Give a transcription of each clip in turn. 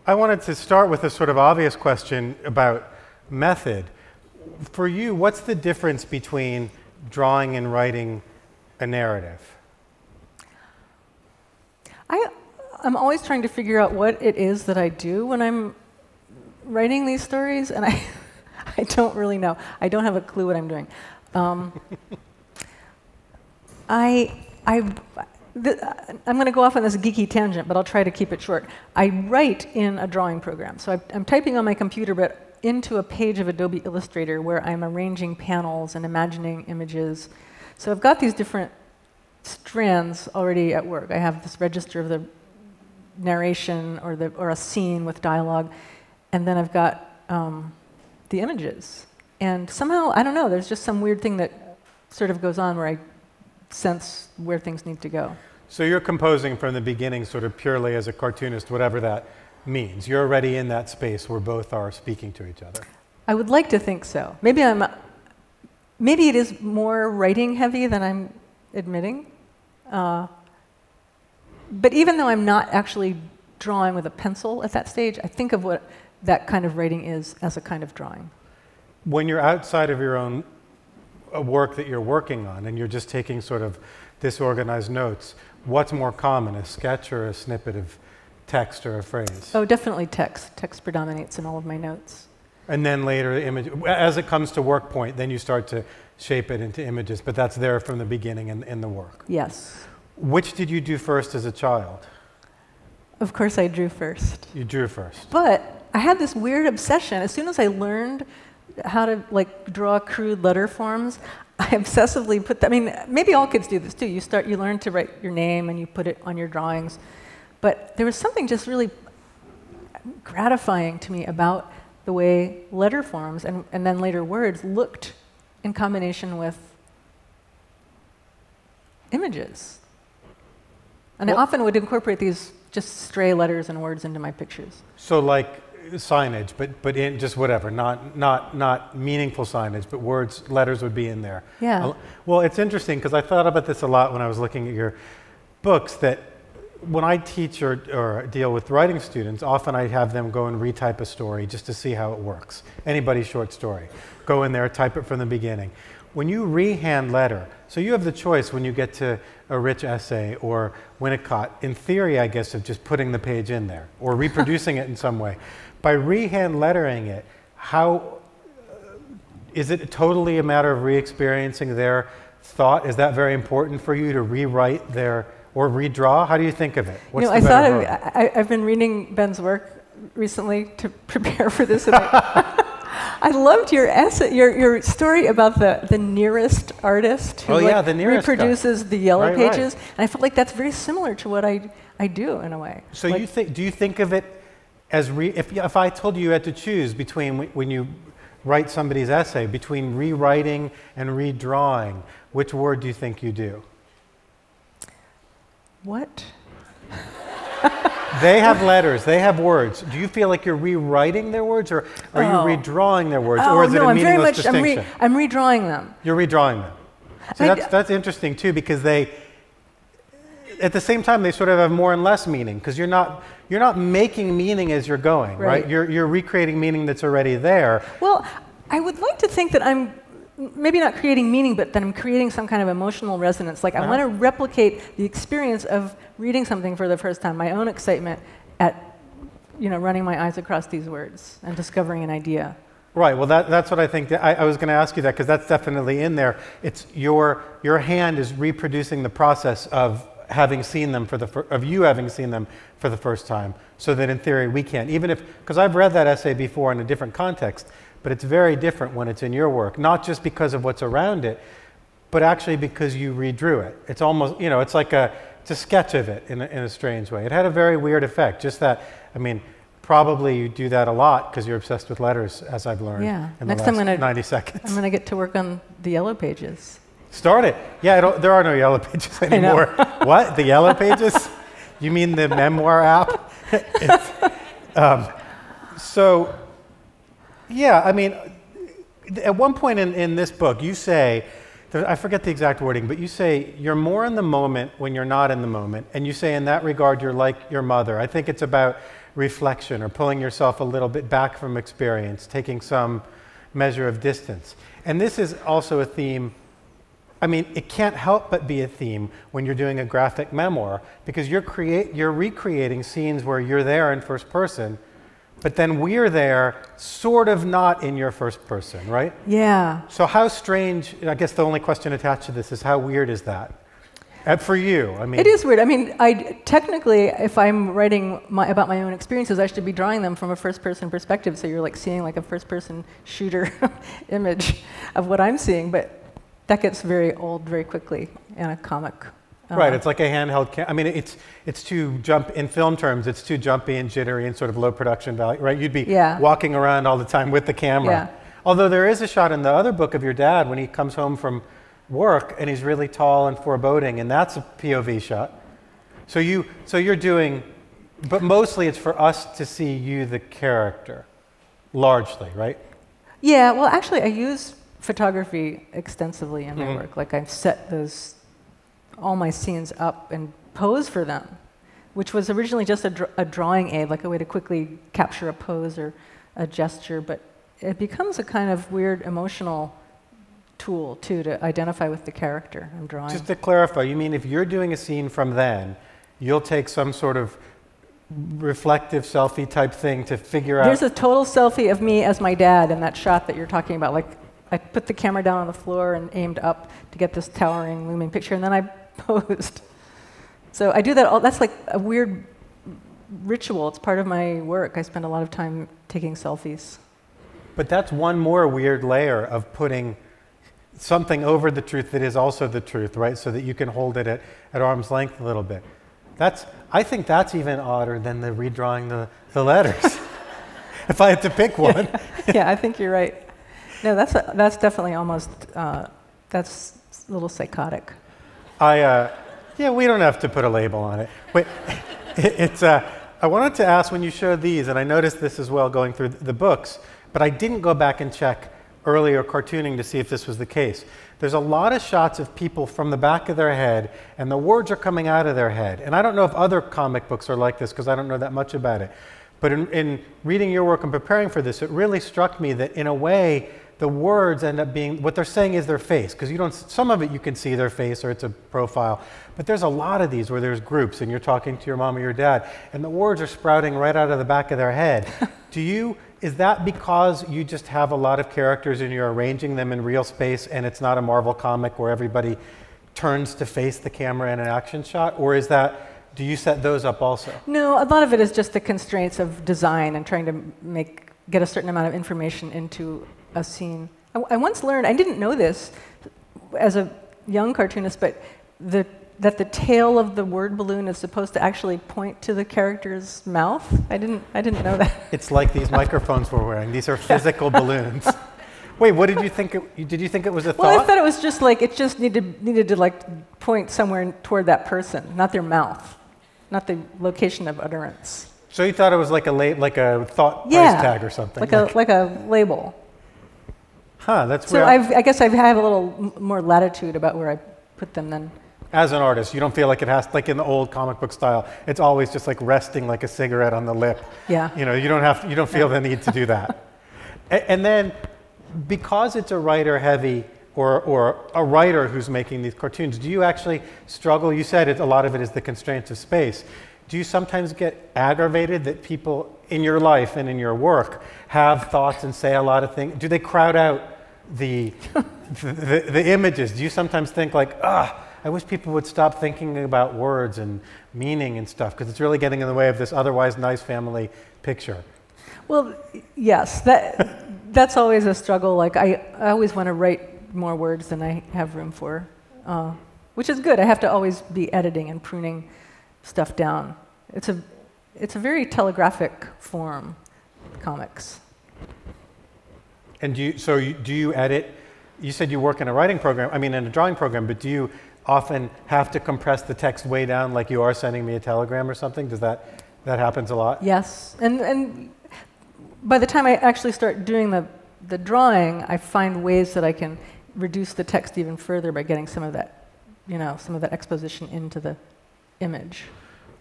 I wanted to start with a sort of obvious question about method. For you, what's the difference between drawing and writing a narrative? I'm always trying to figure out what it is that I do when I'm writing these stories, and I don't really know. I don't have a clue what I'm doing. I'm going to go off on this geeky tangent, but I'll try to keep it short. I write in a drawing program. So I'm typing on my computer, but into a page of Adobe Illustrator where I'm arranging panels and imagining images. So I've got these different strands already at work. I have this register of the narration or a scene with dialogue, and then I've got the images. And somehow, I don't know, there's just some weird thing that sort of goes on where I sense where things need to go. So you're composing from the beginning sort of purely as a cartoonist, whatever that means. You're already in that space where both are speaking to each other. I would like to think so. Maybe it is more writing heavy than I'm admitting. But even though I'm not actually drawing with a pencil at that stage, I think of what that kind of writing is as a kind of drawing. When you're outside of your own work that you're working on and you're just taking sort of disorganized notes, what's more common, a sketch or a snippet of text or a phrase? Oh, definitely text. Text predominates in all of my notes. And then later, the image, as it comes to work point, then you start to shape it into images, but that's there from the beginning in the work. Yes. Which did you do first as a child? Of course I drew first. You drew first. But I had this weird obsession. As soon as I learned how to draw crude letter forms, I obsessively put that. I mean, maybe all kids do this too. You learn to write your name and you put it on your drawings. But there was something just really gratifying to me about the way letter forms and then later words looked in combination with images. And I often would incorporate these just stray letters and words into my pictures. So like signage, but in just whatever, not meaningful signage, but words, letters would be in there. Yeah. Well, it's interesting because I thought about this a lot when I was looking at your books, that when I teach or deal with writing students, often I have them go and retype a story just to see how it works. Anybody's short story. Go in there, type it from the beginning. When you rehand letter, so you have the choice when you get to a rich essay or Winnicott, in theory, I guess, of just putting the page in there or reproducing it in some way. By rehand lettering it, how is it totally a matter of re-experiencing their thought? Is that very important for you to rewrite their or redraw? How do you think of it? What's the better road? I've been reading Ben's work recently to prepare for this. And I loved your essay, your story about the nearest artist who the nearest reproduces guy. The Yellow Right, Pages, right. and I felt like that's very similar to what I do in a way. So do you think of it as if I told you had to choose between when you write somebody's essay between rewriting and redrawing, which word do you think you do? What? They have letters, they have words. Do you feel like you're rewriting their words, or are you redrawing their words, or is it a meaningless distinction? I'm redrawing them. You're redrawing them. So that's interesting too, because they, at the same time, they sort of have more and less meaning, because you're not making meaning as you're going, right? You're recreating meaning that's already there. Well, I would like to think that I'm maybe not creating meaning, but that I'm creating some kind of emotional resonance. Like I want to replicate the experience of reading something for the first time, my own excitement at, running my eyes across these words and discovering an idea. Right. Well, that's what I think. I was going to ask you that because that's definitely in there. It's your hand is reproducing the process of having seen them of you having seen them for the first time, so that in theory we can, even if, because I've read that essay before in a different context. But it's very different when it's in your work, not just because of what's around it, but actually because you redrew it. It's almost, it's like it's a sketch of it in a strange way. It had a very weird effect, just that, probably you do that a lot because you're obsessed with letters, as I've learned in the last 90 seconds. I'm going to get to work on the Yellow Pages. Start it. Yeah, there are no Yellow Pages anymore. What? The Yellow Pages? You mean the memoir app? Yeah, at one point in this book, you say, I forget the exact wording, but you say you're more in the moment when you're not in the moment, and you say in that regard you're like your mother. I think it's about reflection or pulling yourself a little bit back from experience, taking some measure of distance. And this is also a theme. I mean, it can't help but be a theme when you're doing a graphic memoir, because you're recreating scenes where you're there in first person, but then we're there sort of not in your first person, right? Yeah. So how strange, I guess the only question attached to this is how weird is that? For you, I mean. It is weird. I mean, technically, if I'm writing about my own experiences, I should be drawing them from a first-person perspective, so you're like seeing like a first-person shooter image of what I'm seeing, but that gets very old very quickly in a comic. Right, it's like a handheld I mean, it's too in film terms, it's too jumpy and jittery and sort of low production value, right? You'd be walking around all the time with the camera. Yeah. Although there is a shot in the other book of your dad when he comes home from work and he's really tall and foreboding, and that's a POV shot. So you're doing, but mostly it's for us to see you, the character, largely, right? Yeah, well, actually, I use photography extensively in my work. Like, I've set all my scenes up and pose for them, which was originally just a drawing aid, like a way to quickly capture a pose or a gesture, but it becomes a kind of weird emotional tool, too, to identify with the character I'm drawing. Just to clarify, you mean if you're doing a scene from then, you'll take some sort of reflective selfie type thing to figure out... There's a total selfie of me as my dad in that shot that you're talking about. Like, I put the camera down on the floor and aimed up to get this towering, looming picture, and then I posed. So I do that that's like a weird ritual. It's part of my work. I spend a lot of time taking selfies. But that's one more weird layer of putting something over the truth that is also the truth, right? So that you can hold it at arm's length a little bit. I think that's even odder than the redrawing the letters. If I had to pick one. Yeah, I think you're right. No, that's definitely almost, that's a little psychotic. Yeah, we don't have to put a label on it. Wait, I wanted to ask when you showed these, and I noticed this as well going through the books, but I didn't go back and check earlier cartooning to see if this was the case. There's a lot of shots of people from the back of their head, and the words are coming out of their head. And I don't know if other comic books are like this, because I don't know that much about it. But in reading your work and preparing for this, it really struck me that in a way, the words end up being, what they're saying is their face, because some of it you can see their face or it's a profile, but there's a lot of these where there's groups and you're talking to your mom or your dad, and the words are sprouting right out of the back of their head. Is that because you just have a lot of characters and you're arranging them in real space and it's not a Marvel comic where everybody turns to face the camera in an action shot, or do you set those up also? No, a lot of it is just the constraints of design and trying to get a certain amount of information into a scene. I once learned, I didn't know this as a young cartoonist, but that the tail of the word balloon is supposed to actually point to the character's mouth. I didn't know that. It's like these microphones we're wearing. These are physical balloons. Wait, what did you think? Did you think it was a thought? Well, I thought it was just like it just needed to like point somewhere toward that person, not their mouth, not the location of utterance. So you thought it was like a thought price tag or something? Like a label. Huh, that's so weird. I guess I have a little more latitude about where I put them then. As an artist, you don't feel like it has, like in the old comic book style, it's always just like resting like a cigarette on the lip. Yeah. You don't feel the need to do that. And then, because it's a writer-heavy or a writer who's making these cartoons, do you actually struggle? You said a lot of it is the constraints of space. Do you sometimes get aggravated that people in your life and in your work have thoughts and say a lot of things? Do they crowd out the images? Do you sometimes think like, I wish people would stop thinking about words and meaning and stuff, because it's really getting in the way of this otherwise nice family picture? Well, yes, that's always a struggle. Like I always want to write more words than I have room for, which is good. I have to always be editing and pruning stuff down. It's a very telegraphic form, comics. And do you edit? You said you work in a writing program, in a drawing program, but do you often have to compress the text way down like you are sending me a telegram or something? Does that happens a lot? Yes, and by the time I actually start doing the drawing, I find ways that I can reduce the text even further by getting some of that exposition into the image.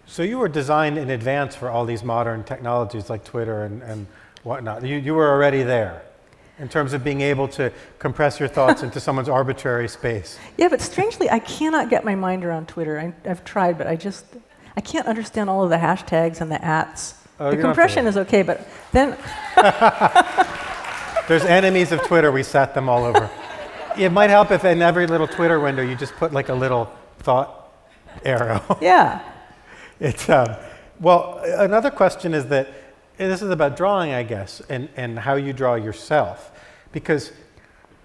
So you were designed in advance for all these modern technologies like Twitter and whatnot. You were already there in terms of being able to compress your thoughts into someone's arbitrary space. Yeah, but strangely, I cannot get my mind around Twitter. I've tried, but I can't understand all of the hashtags and the ats. Oh, the compression is okay, but then... There's enemies of Twitter. We sat them all over. It might help if in every little Twitter window you just put like a little thought arrow. Yeah. It's, well, another question is that, and this is about drawing, I guess, and how you draw yourself. Because,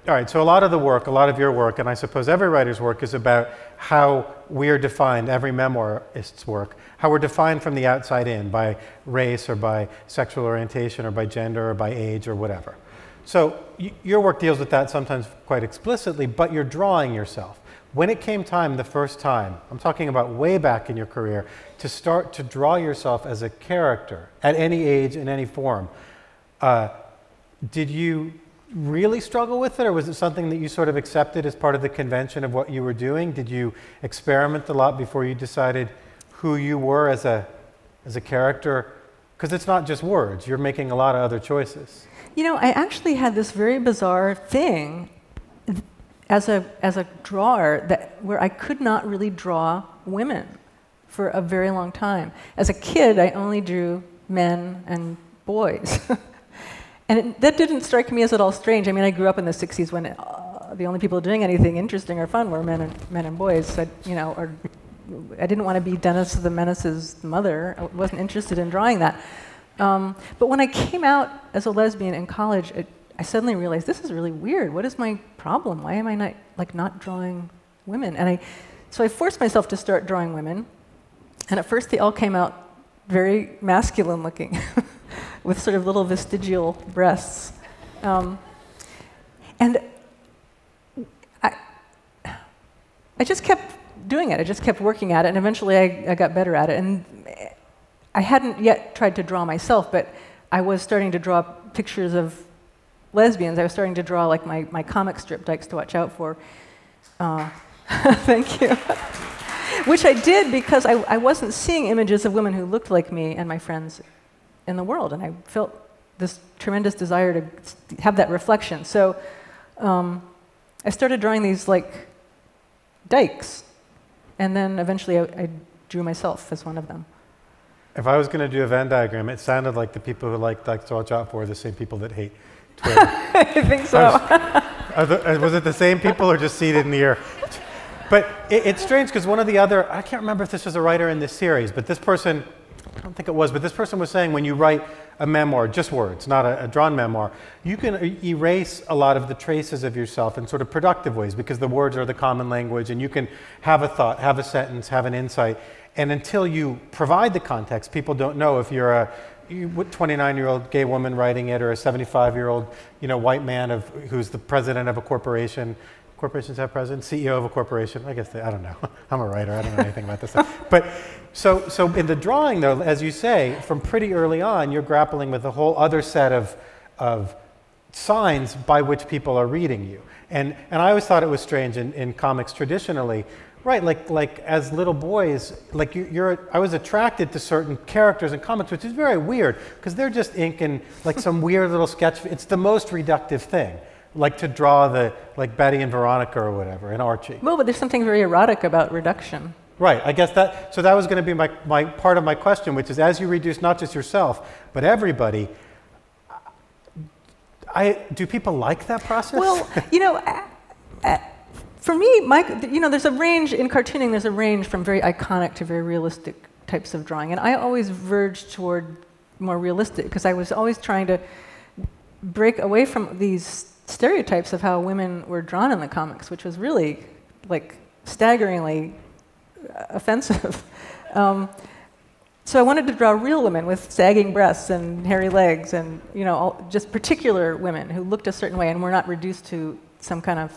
all right, so a lot of the work, a lot of your work, and I suppose every writer's work is about how we are defined, every memoirist's work, how we're defined from the outside in by race or by sexual orientation or by gender or by age or whatever. So your work deals with that sometimes quite explicitly, but you're drawing yourself. When it came time, the first time, I'm talking about way back in your career, to start to draw yourself as a character at any age, in any form, did you really struggle with it, or was it something that you sort of accepted as part of the convention of what you were doing? Did you experiment a lot before you decided who you were as a character? Because it's not just words, you're making a lot of other choices. You know, I actually had this very bizarre thing as a drawer where I could not really draw women for a very long time. As a kid, I only drew men and boys. And that didn't strike me as at all strange. I mean, I grew up in the 60s when the only people doing anything interesting or fun were men and boys. So, you know, or I didn't want to be Dennis the Menace's mother. I wasn't interested in drawing that. But when I came out as a lesbian in college, I suddenly realized this is really weird. What is my problem? Why am I not drawing women? And so I forced myself to start drawing women. And at first, they all came out very masculine looking, with sort of little vestigial breasts. And I just kept doing it. I just kept working at it, and eventually I got better at it. And I hadn't yet tried to draw myself, but I was starting to draw pictures of lesbians. I was starting to draw like my comic strip dykes to watch out for. Thank you. Which I did because I wasn't seeing images of women who looked like me and my friends in the world, and I felt this tremendous desire to have that reflection. So I started drawing these like dykes, and then eventually I drew myself as one of them. If I was going to do a Venn diagram, it sounded like the people who like to watch out for are the same people that hate Twitter. I think so. Was it the same people or just seated in the air? But it's strange because one of the other, I can't remember if this was a writer in this series, but this person, I don't think it was, but this person was saying when you write a memoir, just words, not a drawn memoir, you can erase a lot of the traces of yourself in sort of productive ways because the words are the common language and you can have a thought, have a sentence, have an insight. And until you provide the context, people don't know if you're a 29-year-old gay woman writing it or a 75-year-old white man who's the president of a corporation. Corporations have presidents, CEO of a corporation. I guess I don't know. I'm a writer. I don't know anything about this stuff. But so in the drawing, though, as you say, from pretty early on, you're grappling with a whole other set of signs by which people are reading you. And I always thought it was strange in comics traditionally. Right, like as little boys, like I was attracted to certain characters in comics, which is very weird because they're just ink and like some weird little sketch. It's the most reductive thing, like to draw like Betty and Veronica or whatever, and Archie. Well, but there's something very erotic about reduction. Right, I guess that was going to be my part of my question, which is as you reduce not just yourself but everybody. Do people like that process? Well, for me, there's a range in cartooning. There's a range from very iconic to very realistic types of drawing, and I always verged toward more realistic because I was always trying to break away from these stereotypes of how women were drawn in the comics, which was really like staggeringly offensive. So I wanted to draw real women with sagging breasts and hairy legs, and just particular women who looked a certain way and were not reduced to some kind of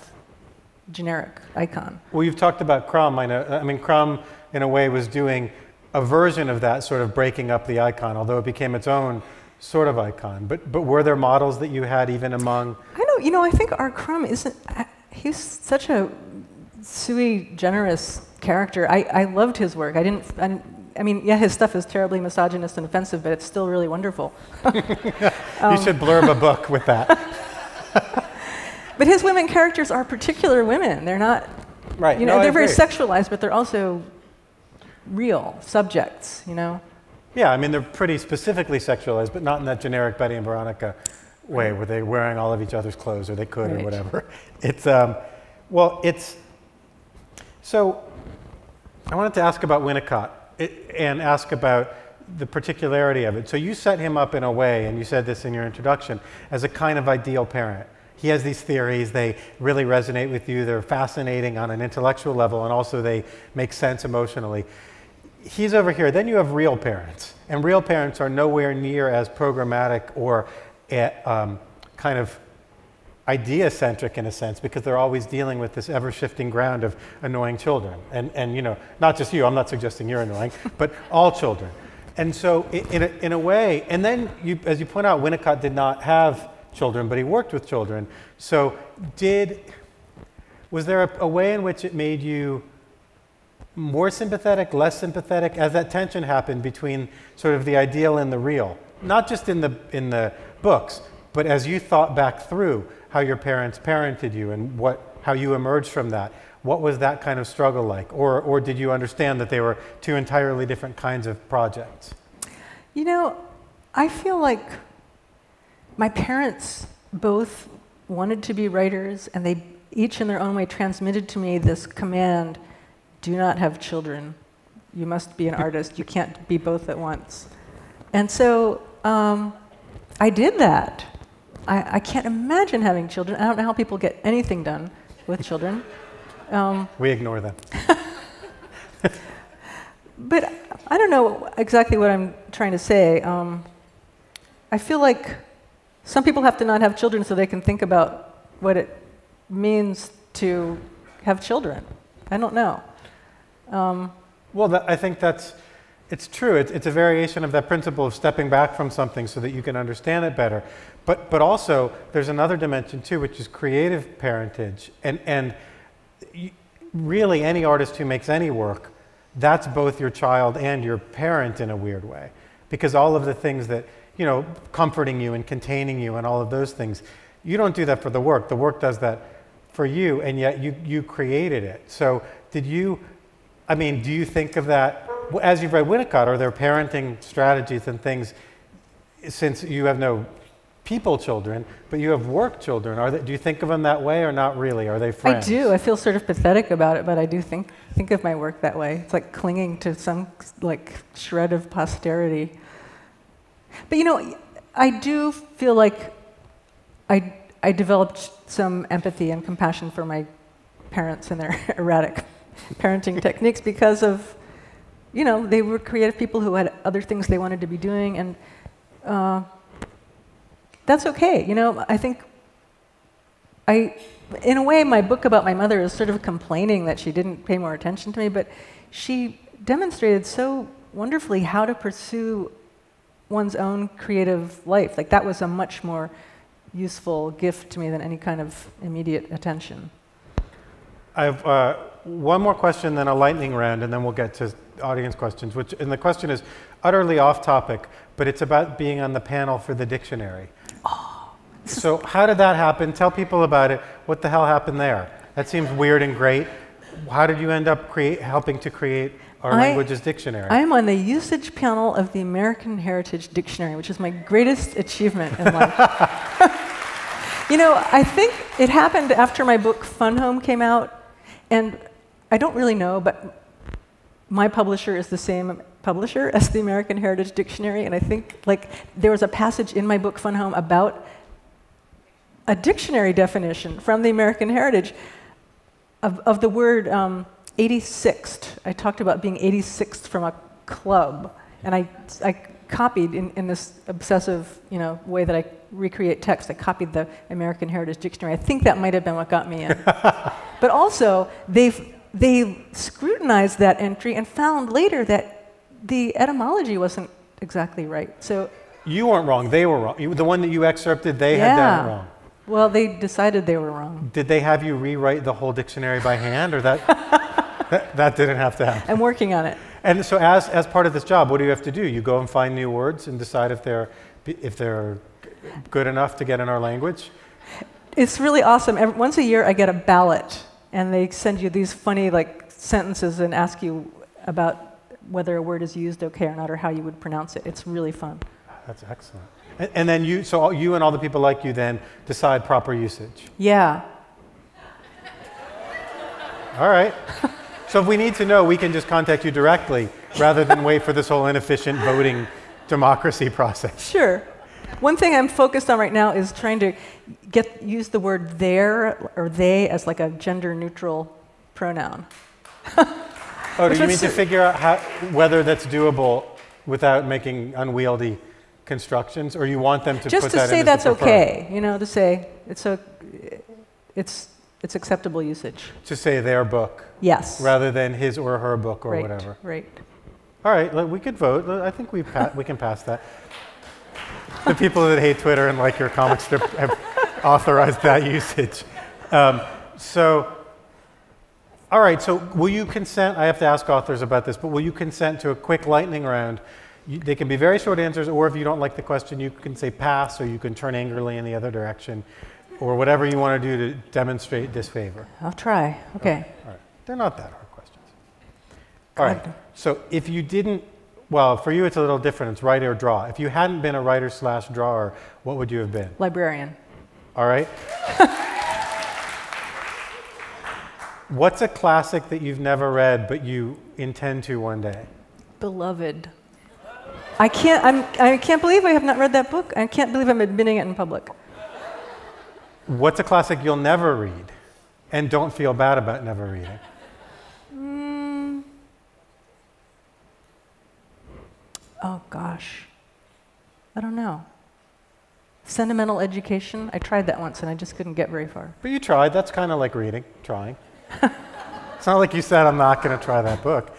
generic icon. Well, you've talked about Crumb. I mean, Crumb, in a way, was doing a version of that, sort of breaking up the icon, although it became its own sort of icon. But were there models that you had even among? I think our Crumb isn't. He's such a sui generis character. I loved his work. I mean, yeah, his stuff is terribly misogynist and offensive, but it's still really wonderful. You should blurb a book with that. But his women characters are particular women. They're not, right. you know, No, they're very sexualized, but they're also real subjects, you know? Yeah, I mean, they're pretty specifically sexualized, but not in that generic Betty and Veronica way where they're wearing all of each other's clothes, or they could, or whatever. It's, well, it's, so I wanted to ask about Winnicott and ask about the particularity of it. So you set him up in a way, and you said this in your introduction, as a kind of ideal parent. He has these theories, they really resonate with you, they're fascinating on an intellectual level, and also they make sense emotionally. He's over here. Then you have real parents. And real parents are nowhere near as programmatic or kind of idea-centric in a sense, because they're always dealing with this ever-shifting ground of annoying children. And you know, not just you, I'm not suggesting you're annoying, but all children. And so in a way, and then you, as you point out, Winnicott did not have children, but he worked with children. So was there a way in which it made you more sympathetic, less sympathetic, as that tension happened between sort of the ideal and the real? Not just in the books, but as you thought back through how your parents parented you and how you emerged from that, what was that kind of struggle like? Or did you understand that they were two entirely different kinds of projects? You know, I feel like my parents both wanted to be writers, and they each in their own way transmitted to me this command: do not have children. You must be an artist. You can't be both at once. And so I did that. I can't imagine having children. I don't know how people get anything done with children. We ignore them. But I don't know exactly what I'm trying to say. I feel like some people have to not have children so they can think about what it means to have children. I don't know. Well, I think it's true. It's a variation of that principle of stepping back from something so that you can understand it better. But also, there's another dimension too, which is creative parentage. And really, any artist who makes any work, that's both your child and your parent in a weird way. Because all of the things that, you know, comforting you and containing you and all of those things, you don't do that for the work. The work does that for you, and yet you created it. So do you think of that, as you've read Winnicott, are there parenting strategies and things, since you have no people children, but you have work children, do you think of them that way or not really? Are they friends? I do. I feel sort of pathetic about it, but I do think of my work that way. It's like clinging to some like shred of posterity. But you know, I do feel like I developed some empathy and compassion for my parents and their erratic parenting techniques because of, you know, they were creative people who had other things they wanted to be doing, and that's okay. You know, I think in a way, my book about my mother is sort of complaining that she didn't pay more attention to me, but she demonstrated so wonderfully how to pursue one's own creative life. Like, that was a much more useful gift to me than any kind of immediate attention. I have one more question, then a lightning round, and then we'll get to audience questions. And the question is utterly off topic, but it's about being on the panel for the dictionary. Oh, so how did that happen? Tell people about it. What the hell happened there? That seems weird and great. How did you end up helping to create our language's dictionary? I am on the usage panel of the American Heritage Dictionary, which is my greatest achievement in life. You know, I think it happened after my book Fun Home came out, and I don't really know, but my publisher is the same publisher as the American Heritage Dictionary, and I think like there was a passage in my book Fun Home about a dictionary definition from the American Heritage of the word 86th. I talked about being 86th from a club, and I copied in this obsessive, you know, way that I recreate text. I copied the American Heritage Dictionary. I think that might have been what got me in. But also, they scrutinized that entry and found later that the etymology wasn't exactly right. So you weren't wrong. They were wrong. The one that you excerpted, they had done it wrong. Well, they decided they were wrong. Did they have you rewrite the whole dictionary by hand, or that? That didn't have to happen. I'm working on it. And so as part of this job, what do you have to do? You go and find new words and decide if they're good enough to get in our language? It's really awesome. Once a year, I get a ballot, and they send you these funny sentences and ask you about whether a word is used okay or not, or how you would pronounce it. It's really fun. That's excellent. And then you and all the people like you then decide proper usage. Yeah. All right. So if we need to know, we can just contact you directly rather than wait for this whole inefficient voting democracy process. Sure. One thing I'm focused on right now is trying to use the word their or they as like a gender-neutral pronoun. Oh, do you mean to figure out whether that's doable without making unwieldy constructions, or you want them to just put that in? Just to say that's okay, to say it's acceptable usage. To say their book. Yes. Rather than his or her book or whatever. Right. All right, we could vote. I think we can pass that. The people that hate Twitter and like your comic strip have authorized that usage. All right, so will you consent? I have to ask authors about this, but will you consent to a quick lightning round? They can be very short answers, or if you don't like the question, you can say pass, or you can turn angrily in the other direction, or whatever you want to do to demonstrate disfavor. I'll try. Okay. All right. They're not that hard questions. All right. So if you didn't, well, for you it's a little different. It's write or draw. If you hadn't been a writer/drawer, what would you have been? Librarian. All right. What's a classic that you've never read but you intend to one day? Beloved. I can't believe I have not read that book. I can't believe I'm admitting it in public. What's a classic you'll never read and don't feel bad about never reading? Oh, gosh. I don't know. Sentimental Education. I tried that once and I just couldn't get very far. But you tried. That's kind of like reading, trying. It's not like you said, I'm not going to try that book.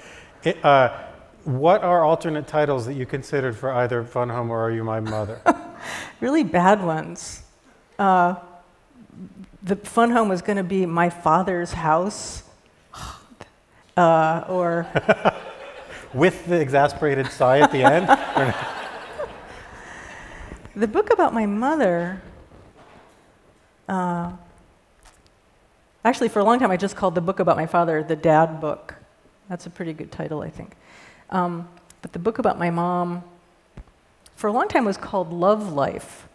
What are alternate titles that you considered for either Fun Home or Are You My Mother? Really bad ones. The Fun Home was going to be My Father's House. Or... With the exasperated sigh at the end? The book about my mother, actually for a long time I just called the book about my father the Dad book. That's a pretty good title, I think. But the book about my mom, for a long time was called Love Life.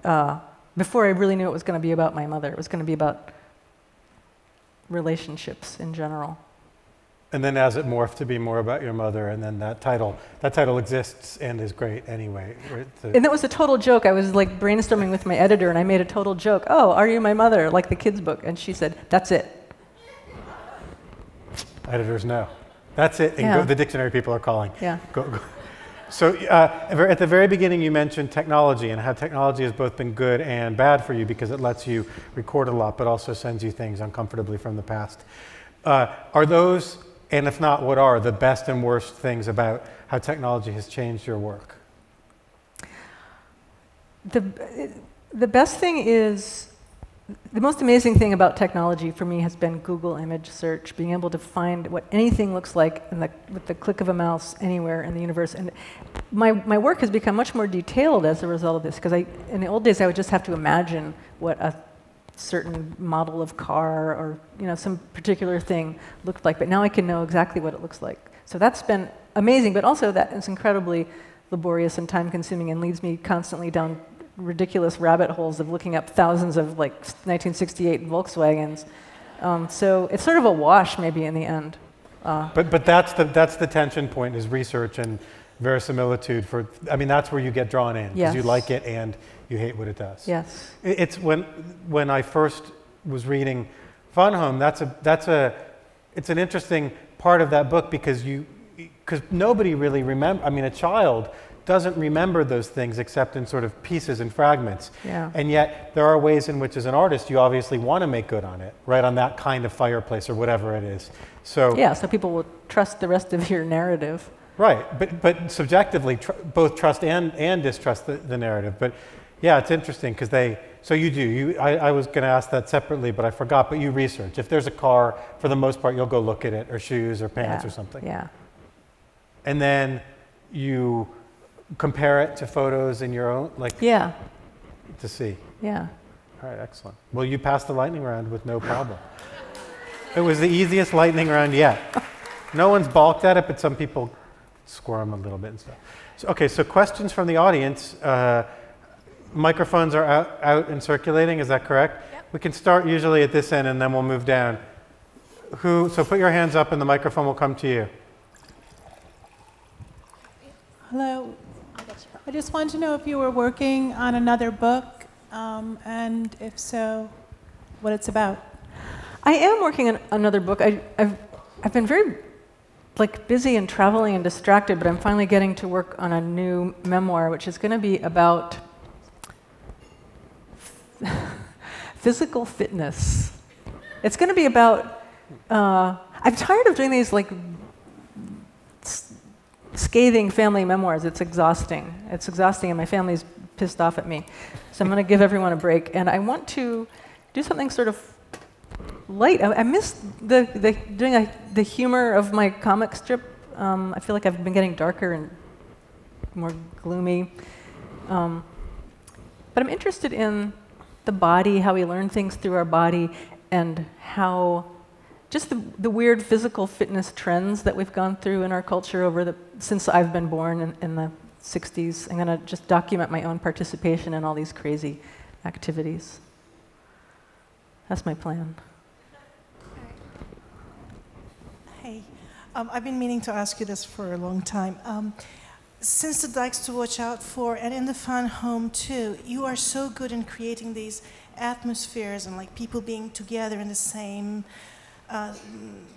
Before I really knew it was going to be about my mother. It was going to be about relationships in general. And then as it morphed to be more about your mother, and then that title exists and is great anyway. And that was a total joke. I was like brainstorming with my editor, and I made a total joke. Oh, Are You My Mother? Like the kids' book. And she said, that's it. Editors know. That's it. And the dictionary people are calling. Yeah. Go. So at the very beginning, you mentioned technology and how technology has both been good and bad for you because it lets you record a lot, but also sends you things uncomfortably from the past. Are those... And if not, what are the best and worst things about how technology has changed your work? The best thing is, the most amazing thing about technology for me has been Google image search, being able to find what anything looks like with the click of a mouse anywhere in the universe. And my work has become much more detailed as a result of this, because in the old days I would just have to imagine what a certain model of car or some particular thing looked like, but now I can know exactly what it looks like. So that's been amazing, but also that is incredibly laborious and time-consuming and leads me constantly down ridiculous rabbit holes of looking up thousands of 1968 Volkswagens. So it's sort of a wash maybe in the end. But that's the tension point, is research and verisimilitude. That's where you get drawn in, because you like it and you hate what it does. Yes. It's when I first was reading Fun Home, it's an interesting part of that book because nobody really a child doesn't remember those things except in sort of pieces and fragments. Yeah. And yet there are ways in which as an artist you obviously want to make good on it, right, on that kind of fireplace or whatever it is. So people will trust the rest of your narrative. Right, but subjectively both trust and distrust the narrative. But yeah, it's interesting because So you do. I was going to ask that separately, but I forgot. But you research. If there's a car, for the most part, you'll go look at it, or shoes, or pants, or something. Yeah. And then you compare it to photos in your own, like. Yeah. To see. Yeah. All right, excellent. Well, you passed the lightning round with no problem. It was the easiest lightning round yet. No one's balked at it, but some people squirm a little bit and stuff. So, okay, so questions from the audience. Microphones are out and circulating, is that correct? Yep. We can start usually at this end and then we'll move down. So put your hands up and the microphone will come to you. Hello. I just wanted to know if you were working on another book, and if so, what it's about. I am working on another book. I've been very busy and traveling and distracted, but I'm finally getting to work on a new memoir, which is going to be about physical fitness. It's going to be about. I'm tired of doing these scathing family memoirs. It's exhausting. It's exhausting, and my family's pissed off at me. So I'm going to give everyone a break, and I want to do something sort of light. I miss doing the humor of my comic strip. I feel like I've been getting darker and more gloomy. But I'm interested in the body, how we learn things through our body, and how just the weird physical fitness trends that we've gone through in our culture since I've been born in the 60s. I'm going to just document my own participation in all these crazy activities. That's my plan. Hey, I've been meaning to ask you this for a long time. Since the Dykes to Watch Out For and in the Fun Home too, you are so good in creating these atmospheres and people being together in the same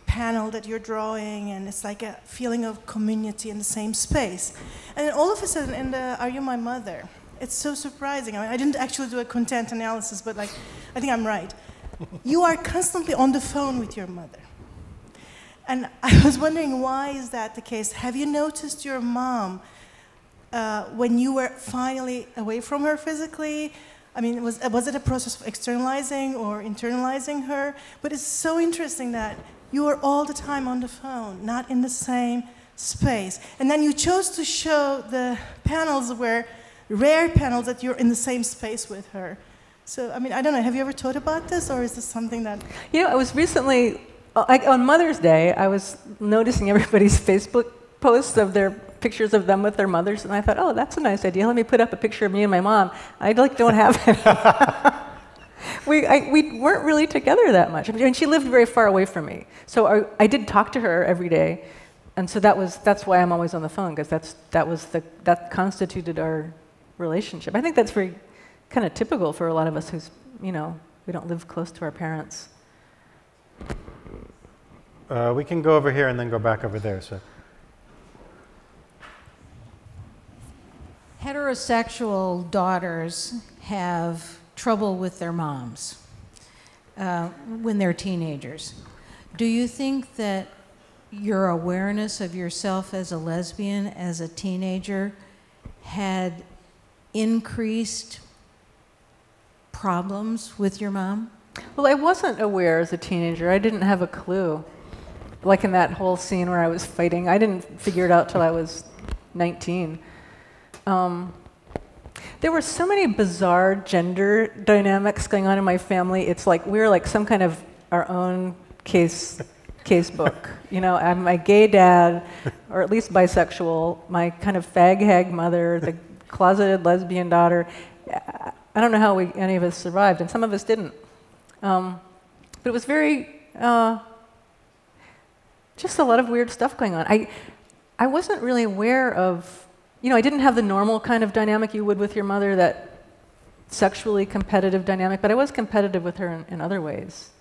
panel that you're drawing, and it's like a feeling of community in the same space. And then all of a sudden in the Are You My Mother? It's so surprising. I mean, I didn't actually do a content analysis, but I think I'm right. You are constantly on the phone with your mother. And I was wondering, why is that the case? Have you noticed your mom when you were finally away from her physically? I mean, was it a process of externalizing or internalizing her? But it's so interesting that you are all the time on the phone, not in the same space. And then you chose to show the panels rare panels that you're in the same space with her. So, I mean, I don't know, have you ever thought about this, or is this something that... I was recently, on Mother's Day, I was noticing everybody's Facebook posts of their pictures of them with their mothers, and I thought, oh, that's a nice idea. Let me put up a picture of me and my mom. I don't have any. We weren't really together that much. I mean, she lived very far away from me, so I did talk to her every day, and so that's why I'm always on the phone, because that constituted our relationship. I think that's very kind of typical for a lot of us who's, we don't live close to our parents. We can go over here and then go back over there. So. Heterosexual daughters have trouble with their moms when they're teenagers. Do you think that your awareness of yourself as a lesbian as a teenager had increased problems with your mom? Well, I wasn't aware as a teenager. I didn't have a clue. Like in that whole scene where I was fighting, I didn't figure it out till I was 19. There were so many bizarre gender dynamics going on in my family. It's like we were like some kind of our own case book. I'm my gay dad, or at least bisexual, my kind of fag hag mother, the closeted lesbian daughter. I don't know how any of us survived, and some of us didn't. But it was very, just a lot of weird stuff going on. I wasn't really aware of, I didn't have the normal kind of dynamic you would with your mother, that sexually competitive dynamic, but I was competitive with her in other ways,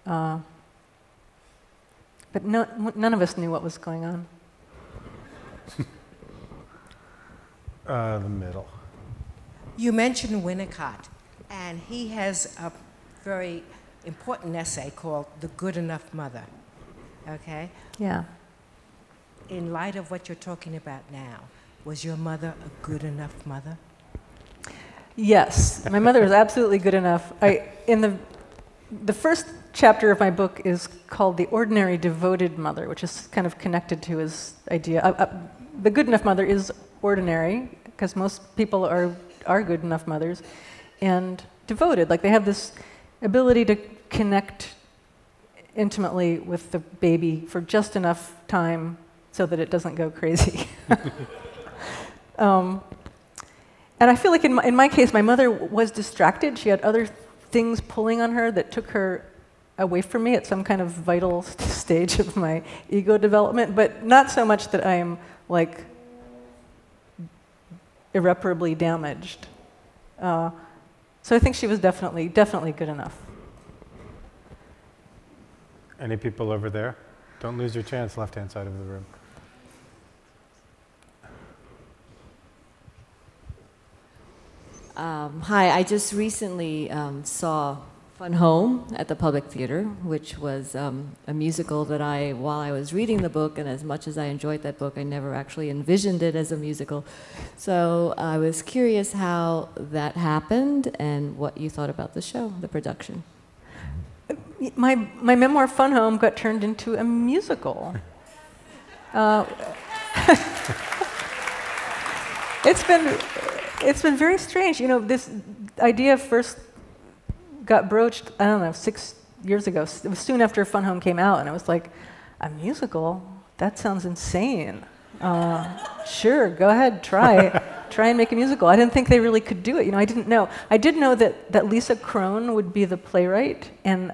But none of us knew what was going on. The middle. You mentioned Winnicott, and he has a very important essay called The Good Enough Mother, okay? Yeah. In light of what you're talking about now, was your mother a good enough mother? Yes, my mother was absolutely good enough. In the first chapter of my book is called The Ordinary Devoted Mother, which is kind of connected to his idea. The good enough mother is ordinary, because most people are good enough mothers, and devoted. Like, they have this ability to connect intimately with the baby for just enough time so that it doesn't go crazy. And I feel like in my case, my mother was distracted. She had other things pulling on her that took her away from me at some kind of vital stage of my ego development, but not so much that I am, like, irreparably damaged. So I think she was definitely good enough. Any people over there? Don't lose your chance, left-hand side of the room. Hi, I just recently saw Fun Home at the Public Theater, which was a musical that while I was reading the book, and as much as I enjoyed that book, I never actually envisioned it as a musical. So I was curious how that happened and what you thought about the show, the production. My memoir, Fun Home, got turned into a musical. It's been very strange. You know, this idea first got broached, I don't know, 6 years ago. It was soon after Fun Home came out, and I was like, a musical? That sounds insane. Sure, go ahead, try and make a musical. I didn't think they really could do it. You know, I didn't know. I did know that Lisa Kron would be the playwright, and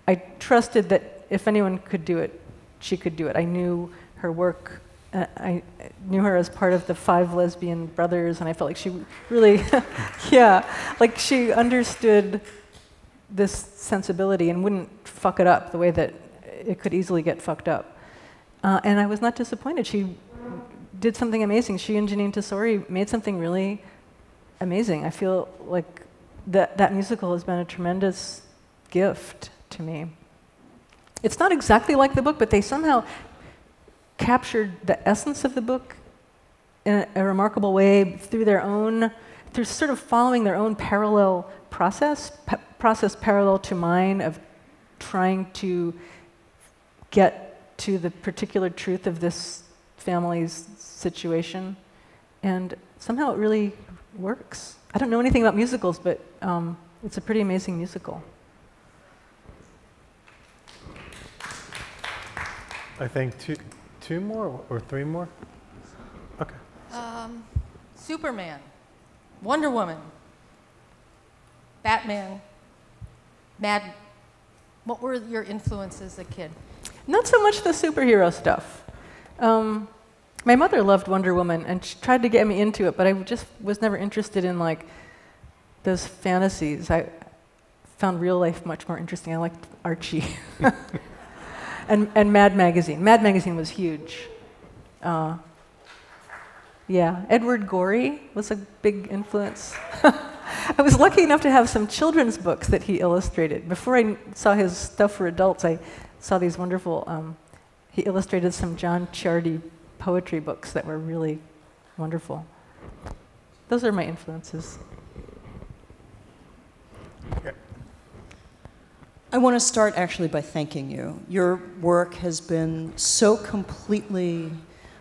I trusted that if anyone could do it, she could do it. I knew her work. I knew her as part of the 5 lesbian brothers, and I felt like she really, yeah, like she understood this sensibility and wouldn't fuck it up the way that it could easily get fucked up. And I was not disappointed. She did something amazing. She and Janine Tesori made something really amazing. I feel like that musical has been a tremendous gift to me. It's not exactly like the book, but they somehow captured the essence of the book in a remarkable way through sort of following their own parallel process parallel to mine of trying to get to the particular truth of this family's situation. And somehow it really works. I don't know anything about musicals, but it's a pretty amazing musical. I think two more or 3 more? Okay. Superman, Wonder Woman, Batman, what were your influences as a kid? Not so much the superhero stuff. My mother loved Wonder Woman, and she tried to get me into it, but I just was never interested in, like, those fantasies. I found real life much more interesting. I liked Archie. And Mad Magazine. Mad Magazine was huge. Yeah, Edward Gorey was a big influence. I was lucky enough to have some children's books that he illustrated. Before I saw his stuff for adults, I saw these wonderful, he illustrated some John Ciardi poetry books that were really wonderful. Those are my influences. Okay. I want to start actually by thanking you. Your work has been so completely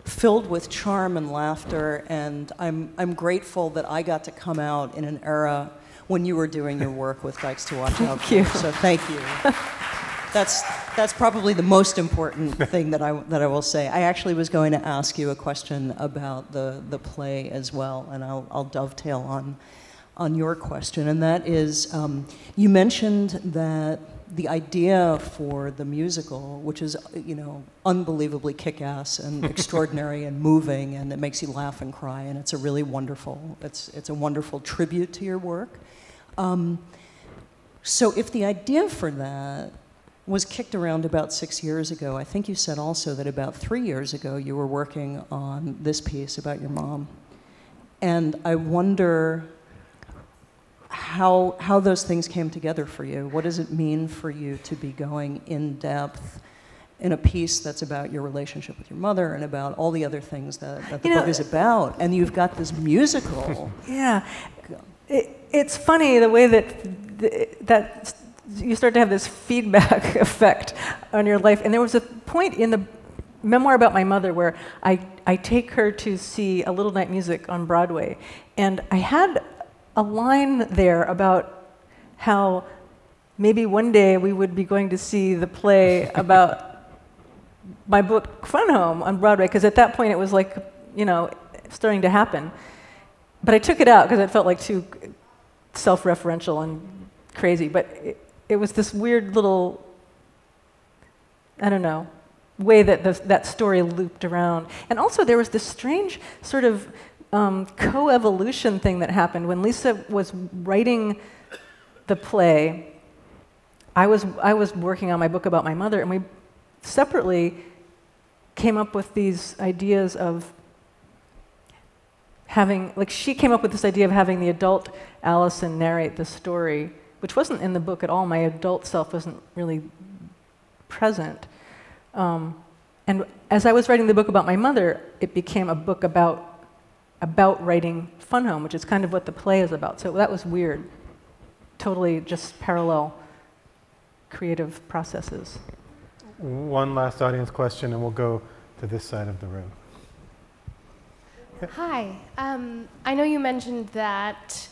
filled with charm and laughter, and I'm grateful that I got to come out in an era when you were doing your work with Dykes to Watch Out For. So thank you. That's probably the most important thing that I will say. I actually was going to ask you a question about the play as well, and I'll dovetail on your question, and that is, you mentioned that the idea for the musical, which is, you know, unbelievably kick-ass and extraordinary and moving, and it makes you laugh and cry, and it's a really wonderful, it's a wonderful tribute to your work. So if the idea for that was kicked around about 6 years ago, I think you said also that about 3 years ago you were working on this piece about your mom. And I wonder how those things came together for you. What does it mean for you to be going in depth in a piece that's about your relationship with your mother and about all the other things that the book is about? And you've got this musical. Yeah. it's funny the way that you start to have this feedback effect on your life. And there was a point in the memoir about my mother where I take her to see A Little Night Music on Broadway. And I had a line there about how maybe one day we would be going to see the play about my book Fun Home on Broadway, because at that point it was like, you know, starting to happen. But I took it out because it felt like too self-referential and crazy. But it was this weird little, I don't know, way that that story looped around. And also there was this strange sort of co-evolution thing that happened. When Lisa was writing the play, I was working on my book about my mother, and we separately came up with these ideas of having, like, she came up with this idea of having the adult Alison narrate the story, which wasn't in the book at all. My adult self wasn't really present. And as I was writing the book about my mother, it became a book about writing Fun Home, which is kind of what the play is about. So that was weird. Totally just parallel creative processes. One last audience question, and we'll go to this side of the room. Hi. I know you mentioned that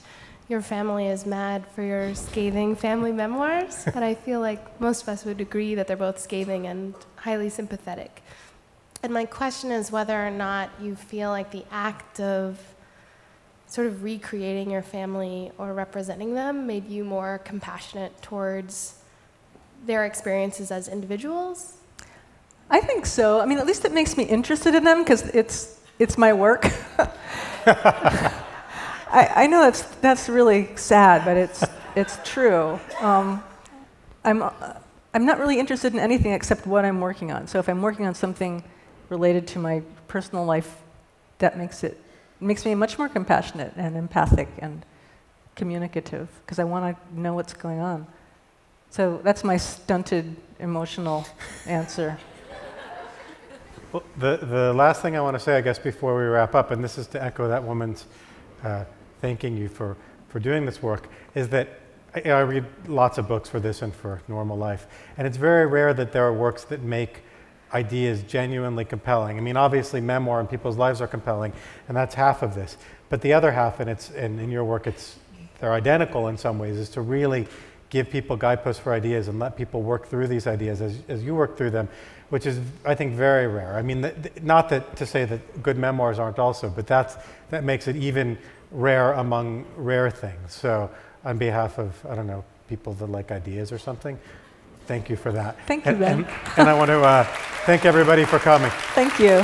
your family is mad for your scathing family memoirs, but I feel like most of us would agree that they're both scathing and highly sympathetic. And my question is whether or not you feel like the act of sort of recreating your family or representing them made you more compassionate towards their experiences as individuals? I think so. I mean, at least it makes me interested in them because it's my work. I know that's really sad, but it's true. I'm not really interested in anything except what I'm working on. So if I'm working on something related to my personal life, that makes me much more compassionate and empathic and communicative because I want to know what's going on. So that's my stunted emotional answer. Well, the last thing I want to say, I guess, before we wrap up, and this is to echo that woman's thanking you for doing this work, is that I read lots of books for this and for normal life, and it's very rare that there are works that make ideas genuinely compelling. I mean, obviously memoir and people's lives are compelling, and that's half of this. But the other half, and in your work, they're identical in some ways, is to really give people guideposts for ideas and let people work through these ideas as you work through them, which is, I think, very rare. I mean, not that to say that good memoirs aren't also, but that makes it even rare among rare things. So on behalf of, I don't know, people that like ideas or something, thank you for that. Thank you, Ben. And I want to thank everybody for coming. Thank you.